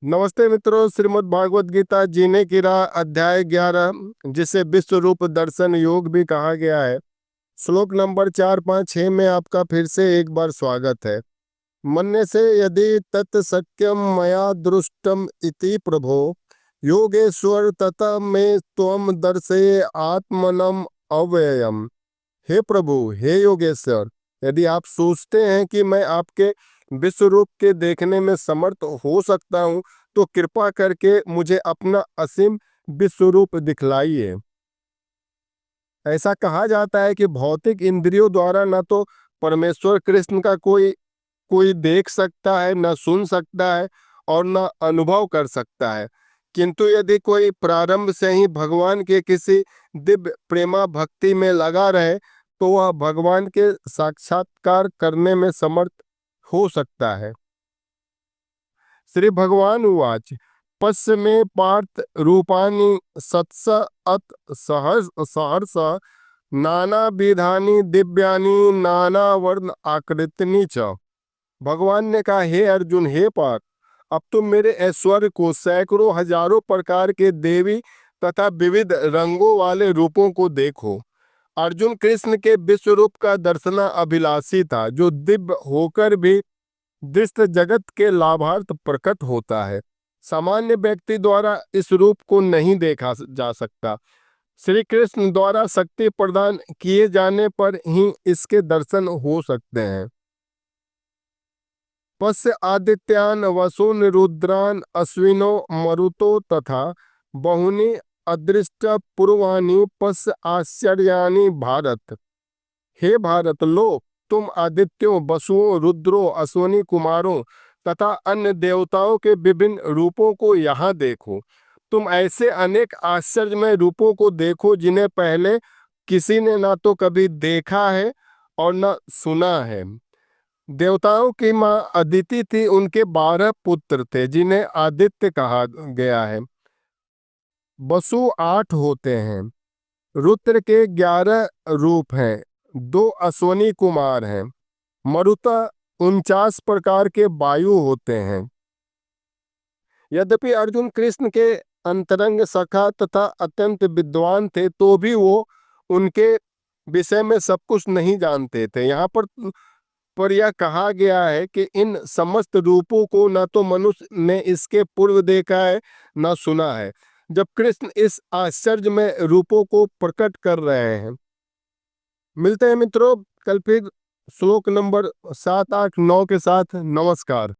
नमस्ते मित्रों, श्रीमद् भागवत गीता जीने की राह अध्याय 11, जिसे विश्व रूप दर्शन योग भी कहा गया है, श्लोक नंबर 4, 5, 6 में आपका फिर से एक बार स्वागत है। मन्य से यदि तत् सत्यम मया दृष्टम इति प्रभो योगेश्वर तत में त्वम दर्शय आत्मनम अव्ययम। हे प्रभु, हे योगेश्वर, यदि आप सोचते हैं कि मैं आपके विश्व रूप के देखने में समर्थ हो सकता हूं, तो कृपा करके मुझे अपना असीम विश्व रूप दिखलाइए। ऐसा कहा जाता है कि भौतिक इंद्रियों द्वारा न तो परमेश्वर कृष्ण का कोई कोई देख सकता है, न सुन सकता है और न अनुभव कर सकता है। किंतु यदि कोई प्रारंभ से ही भगवान के किसी दिव्य प्रेमा भक्ति में लगा रहे, तो वह भगवान के साक्षात्कार करने में समर्थ हो सकता है। श्री भगवान उवाच पश्य मे पार्थ रूपानि सत्स अत सहर्ष सहर्ष नाना विधानि दिव्यानि नाना वर्ण आकृतिनि च। भगवान ने कहा, हे अर्जुन, हे पार्थ, अब तुम मेरे ऐश्वर्य को, सैकड़ों हजारों प्रकार के देवी तथा विविध रंगों वाले रूपों को देखो। अर्जुन कृष्ण के विश्व रूप का दर्शना अभिलाषी था, जो दिव्य होकर भी दृष्ट जगत के लाभार्थ प्रकट होता है। सामान्य व्यक्ति द्वारा इस रूप को नहीं देखा जा सकता। श्री कृष्ण द्वारा शक्ति प्रदान किए जाने पर ही इसके दर्शन हो सकते हैं। पश्य आदित्यान वसून रुद्रान अश्विनो मरुतो तथा बहुनी अदृष्ट पूर्वाणी पश्य आश्चर्यानि भारत। हे भारत, लो, तुम आदित्यों, वसुओं, रुद्रों, अश्वनी कुमारों तथा अन्य देवताओं के विभिन्न रूपों को यहाँ देखो। तुम ऐसे अनेक आश्चर्यमय रूपों को देखो जिन्हें पहले किसी ने ना तो कभी देखा है और न सुना है। देवताओं की मां अदिति थी, उनके 12 पुत्र थे जिन्हें आदित्य कहा गया है। वसु 8 होते हैं, रुद्र के 11 रूप हैं, 2 अश्वनी कुमार हैं, मरुता 49 प्रकार के वायु होते हैं। यद्यपि अर्जुन कृष्ण के अंतरंग सखा तथा अत्यंत विद्वान थे, तो भी वो उनके विषय में सब कुछ नहीं जानते थे। यहाँ पर यह कहा गया है कि इन समस्त रूपों को न तो मनुष्य ने इसके पूर्व देखा है, न सुना है। जब कृष्ण इस आश्चर्य में रूपों को प्रकट कर रहे हैं। मिलते हैं मित्रों कल फिर श्लोक नंबर 7, 8, 9 के साथ। नमस्कार।